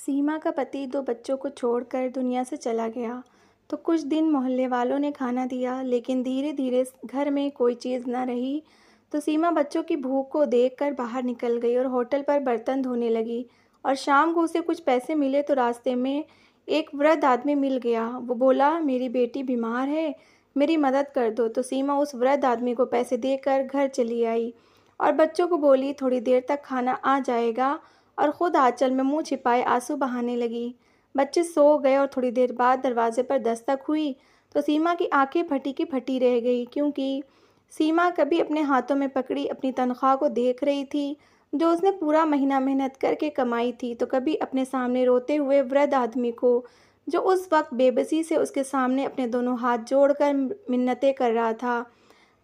सीमा का पति दो बच्चों को छोड़कर दुनिया से चला गया तो कुछ दिन मोहल्ले वालों ने खाना दिया, लेकिन धीरे धीरे घर में कोई चीज़ न रही। तो सीमा बच्चों की भूख को देखकर बाहर निकल गई और होटल पर बर्तन धोने लगी। और शाम को उसे कुछ पैसे मिले तो रास्ते में एक वृद्ध आदमी मिल गया। वो बोला, मेरी बेटी बीमार है, मेरी मदद कर दो। तो सीमा उस वृद्ध आदमी को पैसे देकर घर चली आई और बच्चों को बोली, थोड़ी देर तक खाना आ जाएगा, और खुद आंचल में मुंह छिपाए आंसू बहाने लगी। बच्चे सो गए और थोड़ी देर बाद दरवाजे पर दस्तक हुई तो सीमा की आंखें फटी की फटी रह गई, क्योंकि सीमा कभी अपने हाथों में पकड़ी अपनी तनख्वाह को देख रही थी जो उसने पूरा महीना मेहनत करके कमाई थी, तो कभी अपने सामने रोते हुए वृद्ध आदमी को जो उस वक्त बेबसी से उसके सामने अपने दोनों हाथ जोड़कर मिन्नतें कर रहा था।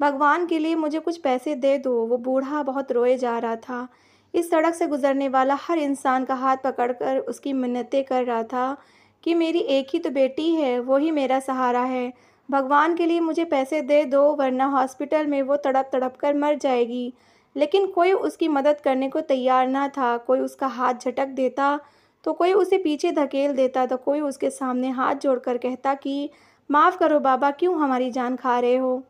भगवान के लिए मुझे कुछ पैसे दे दो, वो बूढ़ा बहुत रोए जा रहा था। इस सड़क से गुजरने वाला हर इंसान का हाथ पकड़कर उसकी मिन्नतें कर रहा था कि मेरी एक ही तो बेटी है, वो ही मेरा सहारा है। भगवान के लिए मुझे पैसे दे दो, वरना हॉस्पिटल में वो तड़प तड़प कर मर जाएगी। लेकिन कोई उसकी मदद करने को तैयार ना था। कोई उसका हाथ झटक देता तो कोई उसे पीछे धकेल देता, तो कोई उसके सामने हाथ जोड़कर कहता कि माफ़ करो बाबा, क्यों हमारी जान खा रहे हो।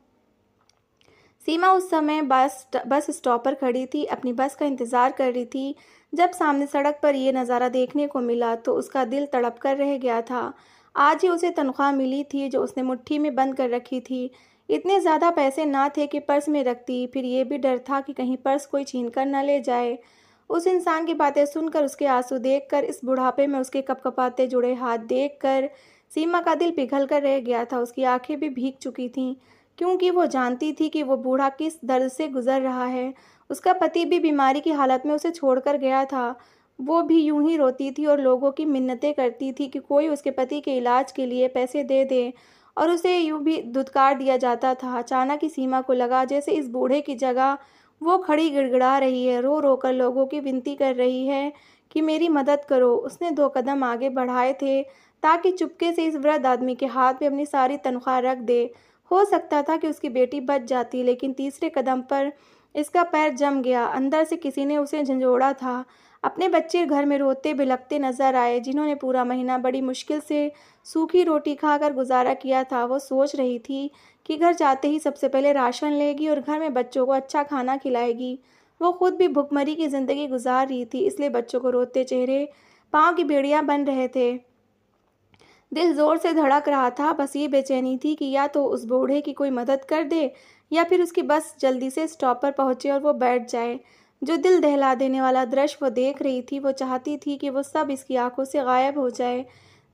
सीमा उस समय बस स्टॉप पर खड़ी थी, अपनी बस का इंतज़ार कर रही थी। जब सामने सड़क पर ये नज़ारा देखने को मिला तो उसका दिल तड़प कर रह गया था। आज ही उसे तनख्वाह मिली थी जो उसने मुट्ठी में बंद कर रखी थी। इतने ज़्यादा पैसे ना थे कि पर्स में रखती, फिर ये भी डर था कि कहीं पर्स कोई छीन कर न ले जाए। उस इंसान की बातें सुनकर, उसके आंसू देखकर, इस बुढ़ापे में उसके कपकपाते जुड़े हाथ देखकर सीमा का दिल पिघल कर रह गया था। उसकी आंखें भी भीग चुकी थीं, क्योंकि वो जानती थी कि वो बूढ़ा किस दर्द से गुजर रहा है। उसका पति भी बीमारी की हालत में उसे छोड़कर गया था। वो भी यूं ही रोती थी और लोगों की मिन्नतें करती थी कि कोई उसके पति के इलाज के लिए पैसे दे दे, और उसे यूं भी धुतकार दिया जाता था। अचानक ही सीमा को लगा जैसे इस बूढ़े की जगह वो खड़ी गिड़गिड़ा रही है, रो रो कर लोगों की विनती कर रही है कि मेरी मदद करो। उसने 2 कदम आगे बढ़ाए थे ताकि चुपके से इस वृद्ध आदमी के हाथ में अपनी सारी तनख्वाह रख दे। हो सकता था कि उसकी बेटी बच जाती, लेकिन तीसरे कदम पर इसका पैर जम गया। अंदर से किसी ने उसे झंझोड़ा था। अपने बच्चे घर में रोते बिलखते नजर आए, जिन्होंने पूरा महीना बड़ी मुश्किल से सूखी रोटी खाकर गुजारा किया था। वो सोच रही थी कि घर जाते ही सबसे पहले राशन लेगी और घर में बच्चों को अच्छा खाना खिलाएगी। वो खुद भी भुखमरी की ज़िंदगी गुजार रही थी, इसलिए बच्चों को रोते चेहरे पाँव की बेड़ियाँ बन रहे थे। दिल जोर से धड़क रहा था। बस ये बेचैनी थी कि या तो उस बूढ़े की कोई मदद कर दे, या फिर उसकी बस जल्दी से स्टॉप पर पहुंचे और वो बैठ जाए। जो दिल दहला देने वाला दृश्य वो देख रही थी, वो चाहती थी कि वो सब इसकी आंखों से गायब हो जाए।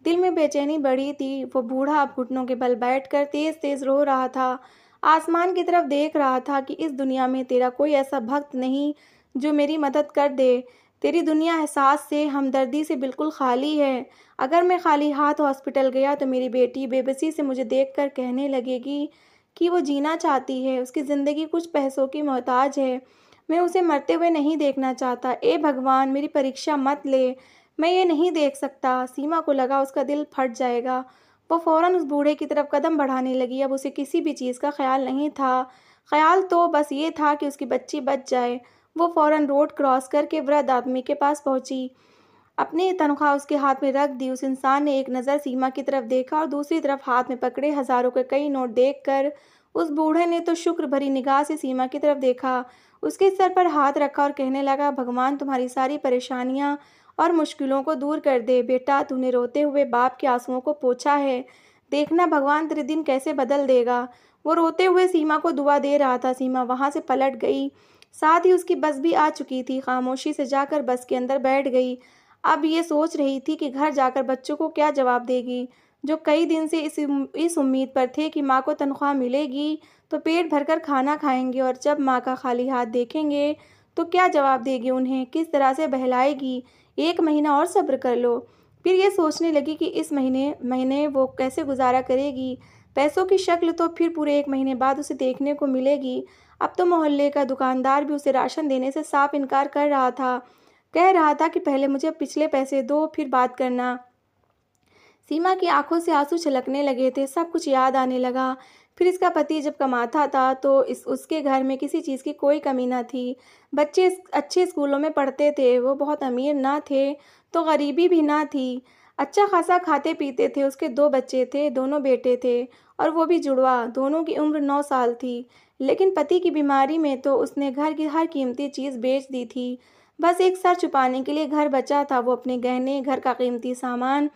दिल में बेचैनी बढ़ी थी। वो बूढ़ा अब घुटनों के बल बैठकर तेज तेज रो रहा था। आसमान की तरफ देख रहा था कि इस दुनिया में तेरा कोई ऐसा भक्त नहीं जो मेरी मदद कर दे। तेरी दुनिया एहसास से, हमदर्दी से बिल्कुल खाली है। अगर मैं खाली हाथ हॉस्पिटल गया तो मेरी बेटी बेबसी से मुझे देखकर कहने लगेगी कि वो जीना चाहती है, उसकी ज़िंदगी कुछ पैसों की मोहताज है। मैं उसे मरते हुए नहीं देखना चाहता। ए भगवान, मेरी परीक्षा मत ले, मैं ये नहीं देख सकता। सीमा को लगा उसका दिल फट जाएगा। वो फौरन उस बूढ़े की तरफ कदम बढ़ाने लगी। अब उसे किसी भी चीज़ का ख्याल नहीं था। ख्याल तो बस ये था कि उसकी बच्ची बच जाए। वो फौरन रोड क्रॉस करके वृद्ध आदमी के पास पहुंची, अपनी तनख्वाह उसके हाथ में रख दी। उस इंसान ने एक नज़र सीमा की तरफ देखा और दूसरी तरफ हाथ में पकड़े हज़ारों के कई नोट देखकर उस बूढ़े ने तो शुक्र भरी निगाह से सीमा की तरफ देखा, उसके सर पर हाथ रखा और कहने लगा, भगवान तुम्हारी सारी परेशानियां और मुश्किलों को दूर कर दे। बेटा, तूने रोते हुए बाप के आंसुओं को पोंछा है, देखना भगवान तेरे दिन कैसे बदल देगा। वो रोते हुए सीमा को दुआ दे रहा था। सीमा वहां से पलट गई, साथ ही उसकी बस भी आ चुकी थी। खामोशी से जाकर बस के अंदर बैठ गई। अब ये सोच रही थी कि घर जाकर बच्चों को क्या जवाब देगी, जो कई दिन से इस उम्मीद पर थे कि माँ को तनख्वाह मिलेगी तो पेट भरकर खाना खाएंगे, और जब माँ का खाली हाथ देखेंगे तो क्या जवाब देगी उन्हें, किस तरह से बहलाएगी। 1 महीना और सब्र कर लो। फिर ये सोचने लगी कि इस महीने महीने वो कैसे गुजारा करेगी। पैसों की शक्ल तो फिर पूरे 1 महीने बाद उसे देखने को मिलेगी। अब तो मोहल्ले का दुकानदार भी उसे राशन देने से साफ इनकार कर रहा था। कह रहा था कि पहले मुझे पिछले पैसे दो, फिर बात करना। सीमा की आंखों से आंसू छलकने लगे थे। सब कुछ याद आने लगा। फिर इसका पति जब कमाता था तो इस उसके घर में किसी चीज़ की कोई कमी ना थी। बच्चे अच्छे स्कूलों में पढ़ते थे, वो बहुत अमीर ना थे, तो गरीबी भी ना थी। अच्छा खासा खाते-पीते थे, उसके 2 बच्चे थे, दोनों बेटे थे और वो भी जुड़वा, दोनों की उम्र 9 साल थी। लेकिन पति की बीमारी में तो उसने घर की हर कीमती चीज़ बेच दी थी। बस एक सर छुपाने के लिए घर बचा था, वो अपने गहने, घर का कीमती सामान,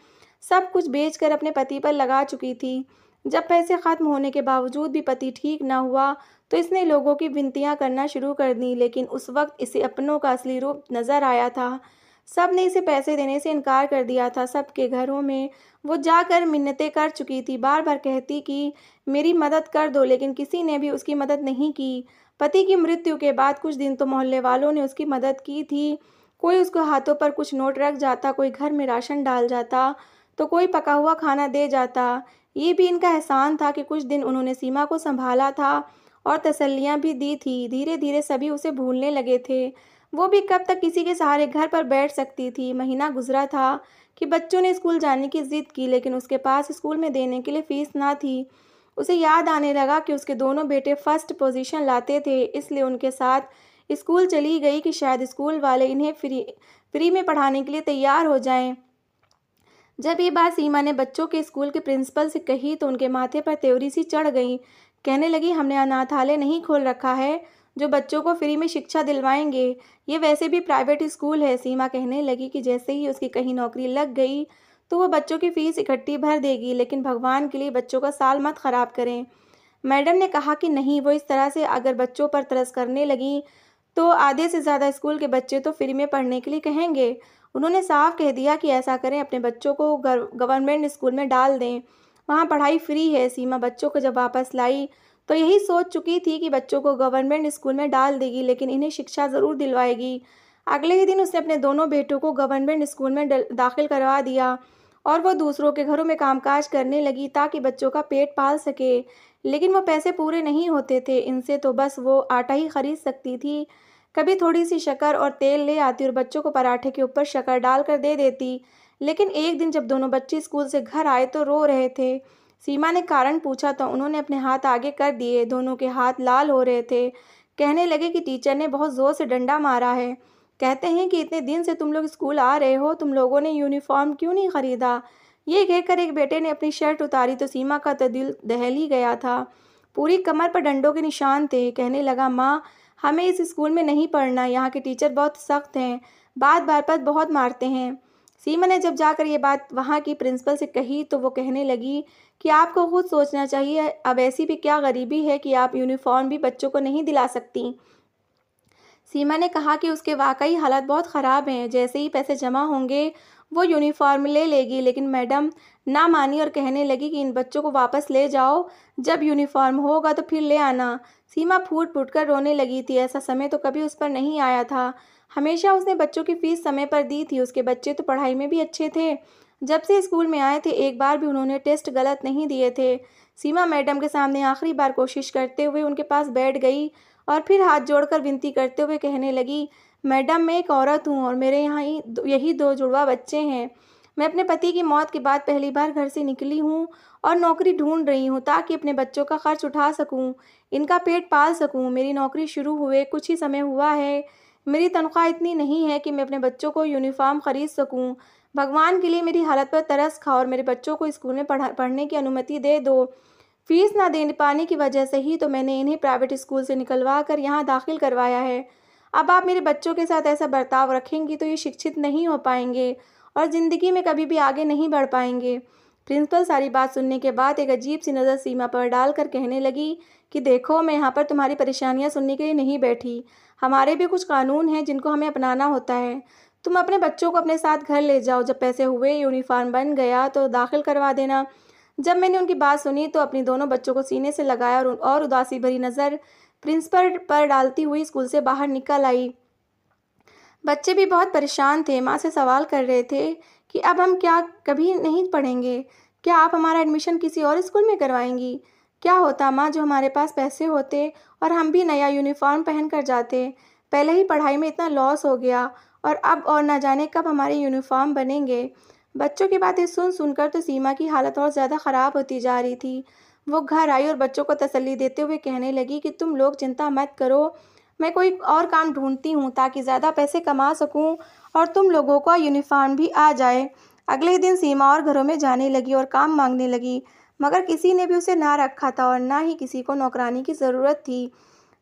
सब कुछ बेचकर अपने पति पर लगा चुकी थी। जब पैसे खत्म होने के बावजूद भी पति ठीक न हुआ, तो इसने लोगों की विनतियाँ करना शुरू कर दी, लेकिन उस वक़्त इसे अपनों का असली रूप नज़र आया था। सब ने इसे पैसे देने से इनकार कर दिया था, सबके घरों में वो जाकर मिन्नतें कर चुकी थी, बार-बार कहती कि मेरी मदद कर दो, लेकिन किसी ने भी उसकी मदद नहीं की। पति की मृत्यु के बाद कुछ दिन तो मोहल्ले वालों ने उसकी मदद की थी, कोई उसके हाथों पर कुछ नोट रख जाता, कोई घर में राशन डाल जाता, तो कोई पका हुआ खाना दे जाता। ये भी इनका एहसान था कि कुछ दिन उन्होंने सीमा को सँभाला था और तसल्लियाँ भी दी थी। धीरे-धीरे सभी उसे भूलने लगे थे। वो भी कब तक किसी के सहारे घर पर बैठ सकती थी। महीना गुज़रा था कि बच्चों ने स्कूल जाने की ज़िद की, लेकिन उसके पास स्कूल में देने के लिए फ़ीस ना थी। उसे याद आने लगा कि उसके दोनों बेटे फर्स्ट पोज़ीशन लाते थे, इसलिए उनके साथ स्कूल चली गई कि शायद स्कूल वाले इन्हें फ्री में पढ़ाने के लिए तैयार हो जाएँ। जब ये बात सीमा ने बच्चों के स्कूल के प्रिंसिपल से कही तो उनके माथे पर त्योरी सी चढ़ गई। कहने लगी, हमने अनाथालय नहीं खोल रखा है जो बच्चों को फ्री में शिक्षा दिलवाएंगे। ये वैसे भी प्राइवेट स्कूल है। सीमा कहने लगी कि जैसे ही उसकी कहीं नौकरी लग गई तो वो बच्चों की फीस इकट्ठी भर देगी, लेकिन भगवान के लिए बच्चों का साल मत खराब करें। मैडम ने कहा कि नहीं, वो इस तरह से अगर बच्चों पर तरस करने लगी तो आधे से ज़्यादा स्कूल के बच्चे तो फ्री में पढ़ने के लिए कहेंगे। उन्होंने साफ कह दिया कि ऐसा करें, अपने बच्चों को गवर्नमेंट स्कूल में डाल दें, वहाँ पढ़ाई फ्री है। सीमा बच्चों को जब वापस लाई तो यही सोच चुकी थी कि बच्चों को गवर्नमेंट स्कूल में डाल देगी, लेकिन इन्हें शिक्षा ज़रूर दिलवाएगी। अगले ही दिन उसने अपने दोनों बेटों को गवर्नमेंट स्कूल में दाखिल करवा दिया और वो दूसरों के घरों में कामकाज करने लगी ताकि बच्चों का पेट पाल सके। लेकिन वो पैसे पूरे नहीं होते थे, इनसे तो बस वो आटा ही खरीद सकती थी। कभी थोड़ी सी शक्कर और तेल ले आती और बच्चों को पराठे के ऊपर शक्कर डालकर दे देती। लेकिन एक दिन जब दोनों बच्चे स्कूल से घर आए तो रो रहे थे। सीमा ने कारण पूछा तो उन्होंने अपने हाथ आगे कर दिए, दोनों के हाथ लाल हो रहे थे। कहने लगे कि टीचर ने बहुत ज़ोर से डंडा मारा है। कहते हैं कि इतने दिन से तुम लोग स्कूल आ रहे हो, तुम लोगों ने यूनिफॉर्म क्यों नहीं खरीदा। ये कहकर एक बेटे ने अपनी शर्ट उतारी तो सीमा का तो दिल दहल ही गया था। पूरी कमर पर डंडों के निशान थे। कहने लगा, माँ, हमें इस स्कूल में नहीं पढ़ना, यहाँ के टीचर बहुत सख्त हैं, बात बात पर बहुत मारते हैं। सीमा ने जब जाकर ये बात वहाँ की प्रिंसिपल से कही तो वो कहने लगी कि आपको खुद सोचना चाहिए, अब ऐसी भी क्या गरीबी है कि आप यूनिफॉर्म भी बच्चों को नहीं दिला सकती। सीमा ने कहा कि उसके वाकई हालात बहुत ख़राब हैं, जैसे ही पैसे जमा होंगे वो यूनिफॉर्म ले लेगी। लेकिन मैडम ना मानी और कहने लगी कि इन बच्चों को वापस ले जाओ, जब यूनिफॉर्म होगा तो फिर ले आना। सीमा फूट फूट कर रोने लगी थी। ऐसा समय तो कभी उस पर नहीं आया था। हमेशा उसने बच्चों की फीस समय पर दी थी। उसके बच्चे तो पढ़ाई में भी अच्छे थे। जब से स्कूल में आए थे एक बार भी उन्होंने टेस्ट गलत नहीं दिए थे। सीमा मैडम के सामने आखिरी बार कोशिश करते हुए उनके पास बैठ गई और फिर हाथ जोड़कर विनती करते हुए कहने लगी, मैडम, मैं एक औरत हूँ और मेरे यहाँ यही 2 जुड़वा बच्चे हैं। मैं अपने पति की मौत के बाद पहली बार घर से निकली हूँ और नौकरी ढूंढ रही हूँ ताकि अपने बच्चों का खर्च उठा सकूँ, इनका पेट पाल सकूँ। मेरी नौकरी शुरू हुए कुछ ही समय हुआ है। मेरी तनख्वाह इतनी नहीं है कि मैं अपने बच्चों को यूनिफॉर्म खरीद सकूँ। भगवान के लिए मेरी हालत पर तरस खा और मेरे बच्चों को स्कूल में पढ़ने की अनुमति दे दो। फीस ना दे पाने की वजह से ही तो मैंने इन्हें प्राइवेट स्कूल से निकलवा कर यहाँ दाखिल करवाया है। अब आप मेरे बच्चों के साथ ऐसा बर्ताव रखेंगी तो ये शिक्षित नहीं हो पाएंगे और ज़िंदगी में कभी भी आगे नहीं बढ़ पाएंगे। प्रिंसिपल सारी बात सुनने के बाद एक अजीब सी नज़र सीमा पर डालकर कहने लगी कि देखो, मैं यहाँ पर तुम्हारी परेशानियाँ सुनने के लिए नहीं बैठी। हमारे भी कुछ कानून हैं जिनको हमें अपनाना होता है। तुम अपने बच्चों को अपने साथ घर ले जाओ, जब पैसे हुए, यूनिफॉर्म बन गया तो दाखिल करवा देना। जब मैंने उनकी बात सुनी तो अपनी दोनों बच्चों को सीने से लगाया और उदासी भरी नज़र प्रिंसिपल पर डालती हुई स्कूल से बाहर निकल आई। बच्चे भी बहुत परेशान थे, माँ से सवाल कर रहे थे कि अब हम क्या कभी नहीं पढ़ेंगे? क्या आप हमारा एडमिशन किसी और स्कूल में करवाएंगी? क्या होता माँ जो हमारे पास पैसे होते और हम भी नया यूनिफॉर्म पहन कर जाते? पहले ही पढ़ाई में इतना लॉस हो गया और अब और ना जाने कब हमारे यूनिफॉर्म बनेंगे। बच्चों की बातें सुन सुनकर तो सीमा की हालत और ज़्यादा ख़राब होती जा रही थी। वो घर आई और बच्चों को तसल्ली देते हुए कहने लगी कि तुम लोग चिंता मत करो, मैं कोई और काम ढूंढती हूँ ताकि ज़्यादा पैसे कमा सकूँ और तुम लोगों का यूनिफॉर्म भी आ जाए। अगले दिन सीमा और घरों में जाने लगी और काम मांगने लगी, मगर किसी ने भी उसे ना रखा था और ना ही किसी को नौकरानी की ज़रूरत थी।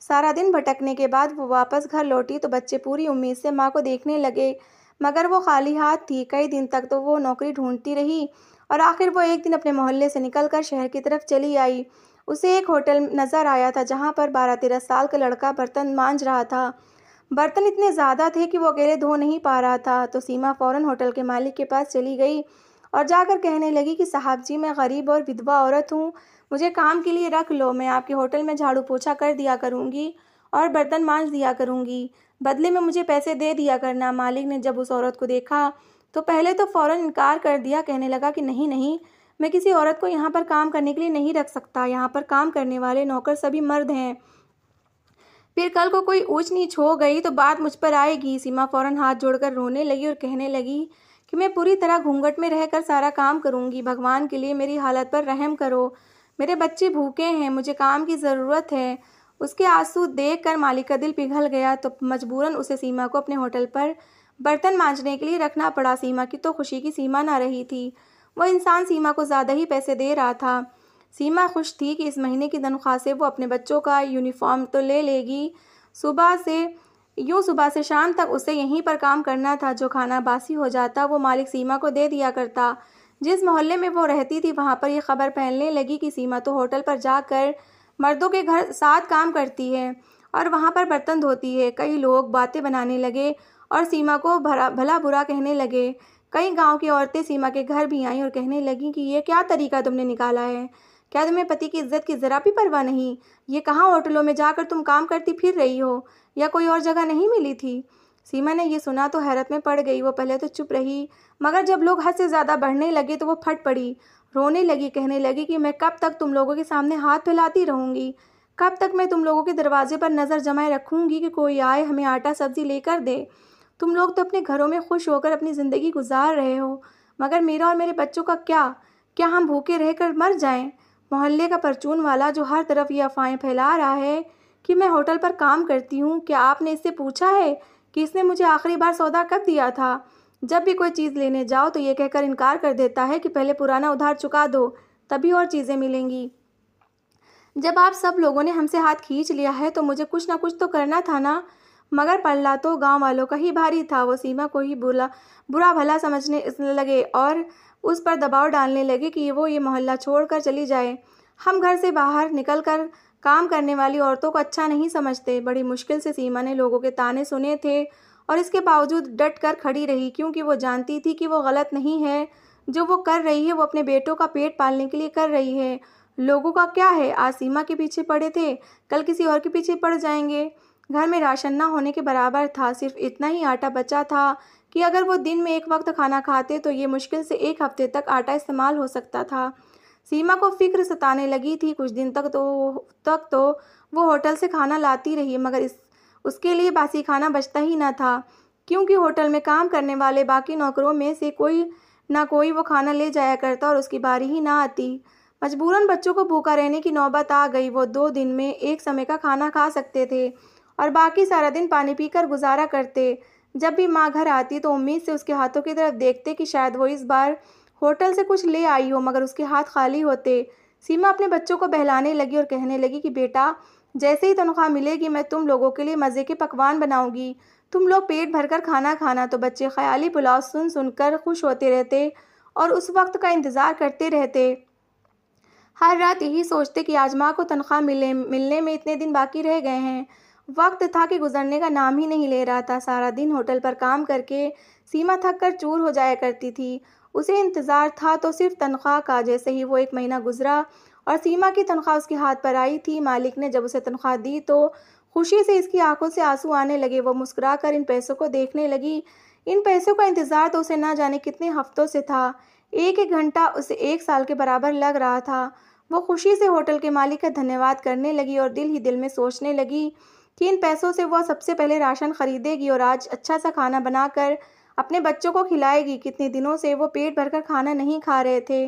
सारा दिन भटकने के बाद वो वापस घर लौटी तो बच्चे पूरी उम्मीद से माँ को देखने लगे, मगर वो खाली हाथ थी। कई दिन तक तो वो नौकरी ढूंढती रही और आखिर वो एक दिन अपने मोहल्ले से निकलकर शहर की तरफ चली आई। उसे एक होटल नज़र आया था जहाँ पर 12-13 साल का लड़का बर्तन मांज रहा था। बर्तन इतने ज़्यादा थे कि वो अकेले धो नहीं पा रहा था, तो सीमा फ़ौरन होटल के मालिक के पास चली गई और जाकर कहने लगी कि साहब जी, मैं गरीब और विधवा औरत हूँ, मुझे काम के लिए रख लो। मैं आपके होटल में झाड़ू पोछा कर दिया करूँगी और बर्तन मांज दिया करूँगी, बदले में मुझे पैसे दे दिया करना। मालिक ने जब उस औरत को देखा तो पहले तो फ़ौरन इनकार कर दिया, कहने लगा कि नहीं नहीं, मैं किसी औरत को यहाँ पर काम करने के लिए नहीं रख सकता। यहाँ पर काम करने वाले नौकर सभी मर्द हैं। फिर कल को कोई ऊंच नीच हो गई तो बात मुझ पर आएगी। सीमा फौरन हाथ जोड़कर रोने लगी और कहने लगी कि मैं पूरी तरह घूंघट में रहकर सारा काम करूंगी, भगवान के लिए मेरी हालत पर रहम करो, मेरे बच्चे भूखे हैं, मुझे काम की ज़रूरत है। उसके आंसू देखकर मालिक का दिल पिघल गया तो मजबूरन उसे सीमा को अपने होटल पर बर्तन मांजने के लिए रखना पड़ा। सीमा की तो खुशी की सीमा ना रही थी। वह इंसान सीमा को ज़्यादा ही पैसे दे रहा था। सीमा खुश थी कि इस महीने की तनख्वाह से वो अपने बच्चों का यूनिफॉर्म तो ले लेगी। सुबह से सुबह से शाम तक उसे यहीं पर काम करना था। जो खाना बासी हो जाता वो मालिक सीमा को दे दिया करता। जिस मोहल्ले में वो रहती थी वहाँ पर यह खबर फैलने लगी कि सीमा तो होटल पर जाकर मर्दों के घर साथ काम करती है और वहाँ पर बर्तन धोती है। कई लोग बातें बनाने लगे और सीमा को भला बुरा कहने लगे। कई गांव की औरतें सीमा के घर भी आईं और कहने लगीं कि ये क्या तरीका तुमने निकाला है, क्या तुम्हें पति की इज्जत की ज़रा भी परवाह नहीं? ये कहाँ होटलों में जाकर तुम काम करती फिर रही हो, या कोई और जगह नहीं मिली थी? सीमा ने ये सुना तो हैरत में पड़ गई। वो पहले तो चुप रही, मगर जब लोग हद से ज़्यादा बढ़ने लगे तो वो फट पड़ी, रोने लगी, कहने लगी कि मैं कब तक तुम लोगों के सामने हाथ फैलाती रहूँगी? कब तक मैं तुम लोगों के दरवाजे पर नज़र जमाए रखूँगी कि कोई आए हमें आटा सब्जी लेकर दे? तुम लोग तो अपने घरों में खुश होकर अपनी ज़िंदगी गुजार रहे हो, मगर मेरा और मेरे बच्चों का क्या? क्या हम भूखे रहकर मर जाएं? मोहल्ले का परचून वाला जो हर तरफ ये अफवाहें फैला रहा है कि मैं होटल पर काम करती हूँ, क्या आपने इससे पूछा है कि इसने मुझे आखिरी बार सौदा कब दिया था? जब भी कोई चीज़ लेने जाओ तो ये कहकर इनकार कर देता है कि पहले पुराना उधार चुका दो, तभी और चीज़ें मिलेंगी। जब आप सब लोगों ने हमसे हाथ खींच लिया है तो मुझे कुछ ना कुछ तो करना था ना। मगर पल्ला तो गांव वालों का ही भारी था। वो सीमा को ही बुरा भला समझने लगे और उस पर दबाव डालने लगे कि वो ये मोहल्ला छोड़कर चली जाए। हम घर से बाहर निकलकर काम करने वाली औरतों को अच्छा नहीं समझते। बड़ी मुश्किल से सीमा ने लोगों के ताने सुने थे और इसके बावजूद डट कर खड़ी रही, क्योंकि वो जानती थी कि वो गलत नहीं है। जो वो कर रही है वो अपने बेटों का पेट पालने के लिए कर रही है। लोगों का क्या है, आज सीमा के पीछे पड़े थे, कल किसी और के पीछे पड़ जाएंगे। घर में राशन ना होने के बराबर था। सिर्फ इतना ही आटा बचा था कि अगर वो दिन में एक वक्त खाना खाते तो ये मुश्किल से एक हफ्ते तक आटा इस्तेमाल हो सकता था। सीमा को फिक्र सताने लगी थी। कुछ दिन तक तो वो होटल से खाना लाती रही, मगर उसके लिए बासी खाना बचता ही ना था, क्योंकि होटल में काम करने वाले बाकी नौकरों में से कोई ना कोई वो खाना ले जाया करता और उसकी बारी ही ना आती। मजबूरन बच्चों को भूखा रहने की नौबत आ गई। वो 2 दिन में एक समय का खाना खा सकते थे और बाकी सारा दिन पानी पीकर गुजारा करते। जब भी माँ घर आती तो उम्मीद से उसके हाथों की तरफ देखते कि शायद वो इस बार होटल से कुछ ले आई हो, मगर उसके हाथ खाली होते। सीमा अपने बच्चों को बहलाने लगी और कहने लगी कि बेटा, जैसे ही तनख्वाह मिलेगी मैं तुम लोगों के लिए मज़े के पकवान बनाऊंगी, तुम लोग पेट भरकर खाना खाना। तो बच्चे ख्याली पुलाव सुन सुनकर खुश होते रहते और उस वक्त का इंतज़ार करते रहते। हर रात यही सोचते कि आज माँ को तनख्वाह मिलने में इतने दिन बाकी रह गए हैं। वक्त था कि गुजरने का नाम ही नहीं ले रहा था। सारा दिन होटल पर काम करके सीमा थक कर चूर हो जाया करती थी। उसे इंतज़ार था तो सिर्फ तनख्वाह का। जैसे ही वो 1 महीना गुजरा और सीमा की तनख्वाह उसके हाथ पर आई थी, मालिक ने जब उसे तनख्वाह दी तो खुशी से इसकी आंखों से आंसू आने लगे। वो मुस्कुरा कर इन पैसों को देखने लगी। इन पैसों का इंतज़ार तो उसे ना जाने कितने हफ्तों से था। एक एक घंटा उसे 1 साल के बराबर लग रहा था। वो खुशी से होटल के मालिक का धन्यवाद करने लगी और दिल ही दिल में सोचने लगी कि इन पैसों से वह सबसे पहले राशन खरीदेगी और आज अच्छा सा खाना बनाकर अपने बच्चों को खिलाएगी। कितने दिनों से वो पेट भरकर खाना नहीं खा रहे थे।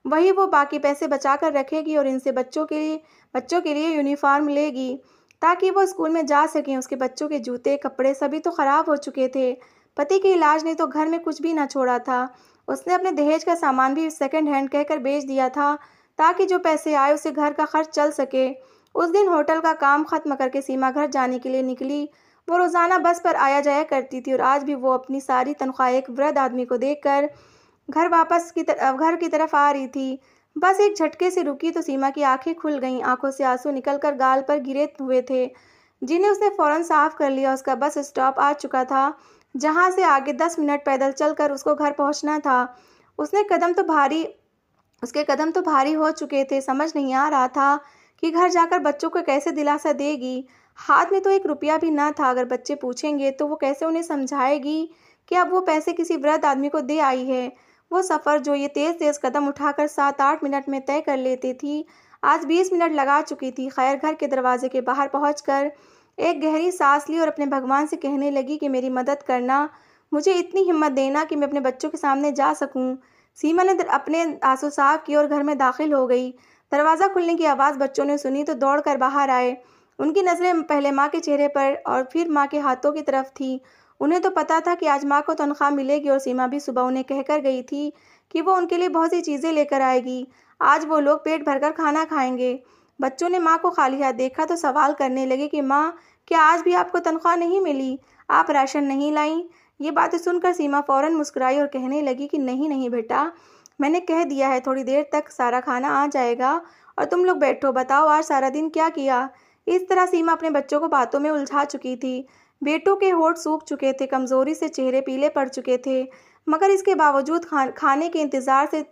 वही वो बाकी पैसे बचा कर रखेगी और इनसे बच्चों के लिए यूनिफ़ॉर्म लेगी, ताकि वो स्कूल में जा सकें। उसके बच्चों के जूते, कपड़े सभी तो ख़राब हो चुके थे। पति के इलाज ने तो घर में कुछ भी ना छोड़ा था। उसने अपने दहेज का सामान भी सेकंड हैंड कहकर बेच दिया था, ताकि जो पैसे आए उससे घर का खर्च चल सके। उस दिन होटल का काम खत्म करके सीमा घर जाने के लिए निकली। वो रोज़ाना बस पर आया जाया करती थी और आज भी वो अपनी सारी तनख्वाह एक वृद्ध आदमी को देकर घर की तरफ आ रही थी। बस एक झटके से रुकी तो सीमा की आंखें खुल गईं, आंखों से आंसू निकलकर गाल पर गिरे हुए थे, जिन्हें उसने फौरन साफ कर लिया। उसका बस स्टॉप आ चुका था, जहां से आगे 10 मिनट पैदल चलकर उसको घर पहुंचना था। उसने कदम तो भारी उसके कदम तो भारी हो चुके थे। समझ नहीं आ रहा था कि घर जाकर बच्चों को कैसे दिलासा देगी। हाथ में तो एक रुपया भी ना था। अगर बच्चे पूछेंगे तो वो कैसे उन्हें समझाएगी कि अब वो पैसे किसी वृद्ध आदमी को दे आई है। वो सफ़र जो ये तेज़ तेज़ कदम उठाकर 7-8 मिनट में तय कर लेती थी, आज 20 मिनट लगा चुकी थी। खैर, घर के दरवाजे के बाहर पहुंचकर एक गहरी सांस ली और अपने भगवान से कहने लगी कि मेरी मदद करना, मुझे इतनी हिम्मत देना कि मैं अपने बच्चों के सामने जा सकूं। सीमा ने अपने आंसू साफ किए और घर में दाखिल हो गई। दरवाज़ा खुलने की आवाज़ बच्चों ने सुनी तो दौड़कर बाहर आए। उनकी नज़रें पहले माँ के चेहरे पर और फिर माँ के हाथों की तरफ थी। उन्हें तो पता था कि आज माँ को तनख्वाह मिलेगी और सीमा भी सुबह उन्हें कहकर गई थी कि वो उनके लिए बहुत सी चीज़ें लेकर आएगी। आज वो लोग पेट भरकर खाना खाएंगे। बच्चों ने माँ को खाली हाथ देखा तो सवाल करने लगे कि माँ, क्या आज भी आपको तनख्वाह नहीं मिली? आप राशन नहीं लाईं? ये बातें सुनकर सीमा फौरन मुस्कुराई और कहने लगी कि नहीं नहीं बेटा, मैंने कह दिया है थोड़ी देर तक सारा खाना आ जाएगा और तुम लोग बैठो, बताओ आज सारा दिन क्या किया। इस तरह सीमा अपने बच्चों को बातों में उलझा चुकी थी। बेटों के होंठ सूख चुके थे, कमजोरी से चेहरे पीले पड़ चुके थे, मगर इसके बावजूद खाने के इंतजार से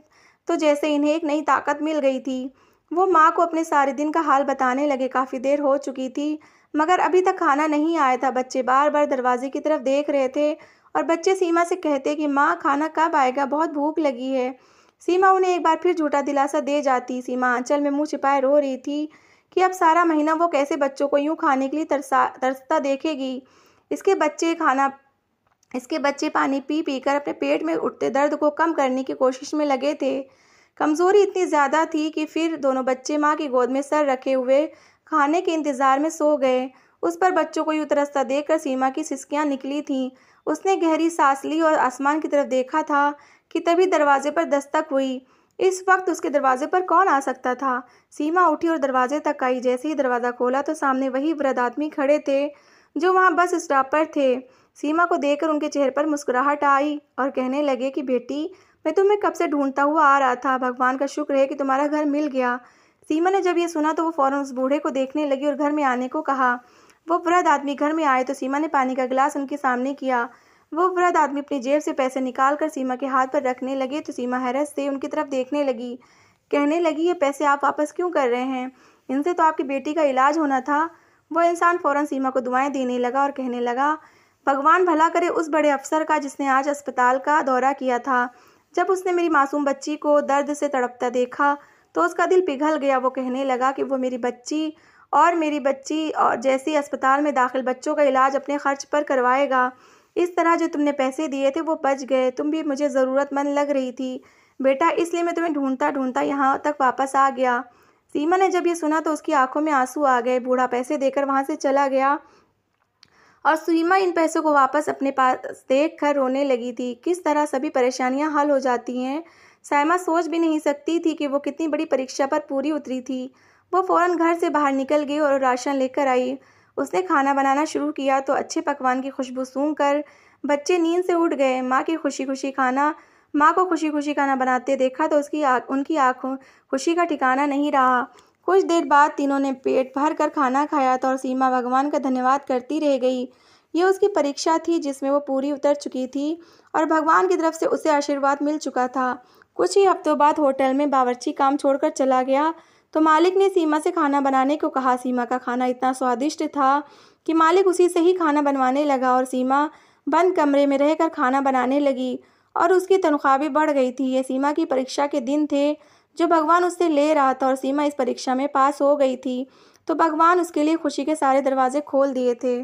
तो जैसे इन्हें एक नई ताकत मिल गई थी। वो माँ को अपने सारे दिन का हाल बताने लगे। काफ़ी देर हो चुकी थी, मगर अभी तक खाना नहीं आया था। बच्चे बार बार दरवाजे की तरफ देख रहे थे और बच्चे सीमा से कहते कि माँ, खाना कब आएगा, बहुत भूख लगी है। सीमा उन्हें एक बार फिर झूठा दिलासा दे जाती। सीमा आंचल में मुंह छिपाए रो रही थी कि अब सारा महीना वो कैसे बच्चों को यूं खाने के लिए तरसता देखेगी। इसके बच्चे खाना इसके बच्चे पानी पी पी कर अपने पेट में उठते दर्द को कम करने की कोशिश में लगे थे। कमज़ोरी इतनी ज़्यादा थी कि फिर दोनों बच्चे माँ की गोद में सर रखे हुए खाने के इंतज़ार में सो गए। उस पर बच्चों को यूं तरसता देखकर सीमा की सिसकियाँ निकली थीं। उसने गहरी सांस ली और आसमान की तरफ देखा था कि तभी दरवाजे पर दस्तक हुई। इस वक्त उसके दरवाजे पर कौन आ सकता था? सीमा उठी और दरवाजे तक आई। जैसे ही दरवाज़ा खोला तो सामने वही वृद्ध आदमी खड़े थे जो वहाँ बस स्टॉप पर थे। सीमा को देखकर उनके चेहरे पर मुस्कुराहट आई और कहने लगे कि बेटी, मैं तुम्हें कब से ढूंढता हुआ आ रहा था। भगवान का शुक्र है कि तुम्हारा घर मिल गया। सीमा ने जब ये सुना तो वो फौरन उस बूढ़े को देखने लगी और घर में आने को कहा। वो वृद्ध आदमी घर में आए तो सीमा ने पानी का गिलास उनके सामने किया। वो वृद्ध आदमी अपनी जेब से पैसे निकाल कर सीमा के हाथ पर रखने लगे तो सीमा हैरत से उनकी तरफ देखने लगी। कहने लगी, ये पैसे आप वापस क्यों कर रहे हैं? इनसे तो आपकी बेटी का इलाज होना था। वो इंसान फौरन सीमा को दुआएं देने लगा और कहने लगा, भगवान भला करे उस बड़े अफसर का जिसने आज अस्पताल का दौरा किया था। जब उसने मेरी मासूम बच्ची को दर्द से तड़पता देखा तो उसका दिल पिघल गया। वो कहने लगा कि वो मेरी बच्ची और जैसी अस्पताल में दाखिल बच्चों का इलाज अपने खर्च पर करवाएगा। इस तरह जो तुमने पैसे दिए थे वो बच गए। तुम भी मुझे ज़रूरतमंद लग रही थी बेटा, इसलिए मैं तुम्हें ढूंढता ढूंढता यहाँ तक वापस आ गया। सीमा ने जब ये सुना तो उसकी आंखों में आंसू आ गए। बूढ़ा पैसे देकर वहाँ से चला गया और सीमा इन पैसों को वापस अपने पास देख कर रोने लगी थी। किस तरह सभी परेशानियां हल हो जाती हैं। साइमा सोच भी नहीं सकती थी कि वो कितनी बड़ी परीक्षा पर पूरी उतरी थी। वो फौरन घर से बाहर निकल गई और राशन लेकर आई। उसने खाना बनाना शुरू किया तो अच्छे पकवान की खुशबू सूंघकर बच्चे नींद से उठ गए। माँ को खुशी खुशी खाना बनाते देखा तो उनकी आंखों खुशी का ठिकाना नहीं रहा। कुछ देर बाद तीनों ने पेट भर कर खाना खाया था और सीमा भगवान का धन्यवाद करती रह गई। ये उसकी परीक्षा थी जिसमें वो पूरी उतर चुकी थी और भगवान की तरफ से उसे आशीर्वाद मिल चुका था। कुछ ही हफ्तों बाद होटल में बावर्ची काम छोड़कर चला गया तो मालिक ने सीमा से खाना बनाने को कहा। सीमा का खाना इतना स्वादिष्ट था कि मालिक उसी से ही खाना बनवाने लगा और सीमा बंद कमरे में रहकर खाना बनाने लगी और उसकी तनख्वाह भी बढ़ गई थी। ये सीमा की परीक्षा के दिन थे जो भगवान उससे ले रहा था और सीमा इस परीक्षा में पास हो गई थी तो भगवान उसके लिए खुशी के सारे दरवाजे खोल दिए थे।